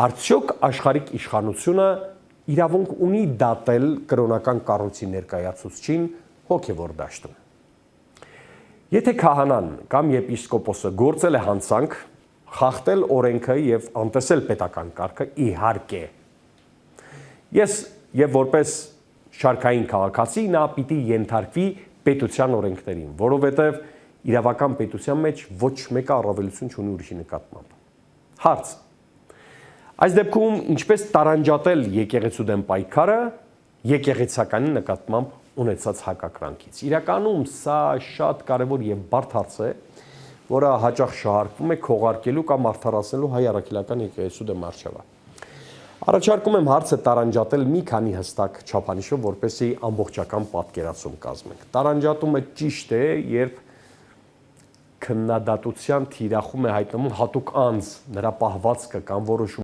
Արդյոք աշխարհիկ իշխանությունը իրավունք ունի դատել կրոնական կառույցի ներկայացուցչին հոգևոր դաշտում։ Եթե քահանան կամ եպիսկոպոսը գործել է հանցանք, խախտել օրենքը եւ անտեսել պետական կարգը, իհարկե։ Ես եւ որպես շարքային քաղաքացի նա պիտի ենթարկվի պետության օրենքներին, որովհետեւ իրավական պետության մեջ ոչ մեկը առավելություն չունի ուրիշի նկատմամբ։ Հարց. այս դեպքում ինչպես տարանջատել եկեղեցու դեմ պայքարը եկեղեցականի նկատմամբ ունեցած հակակրանքից։ Իրականում սա շատ կարևոր եւ բարդ հարց է, որը հաճախ շահարկվում է քողարկելու կամ արդարացնելու հայ առաքելական եկեղեցու դեմ արշավը։ Առաջարկում եմ հարցը տարանջատել մի քանի հստակ չափանիշով, որպեսզի ամբողջական պատկերացում կազմենք։ Տարանջատումը ճիշտ է, երբ քննադատության թիրախում է հայտնվում հատուկ անձ, նրա պահվածքը կամ որոշում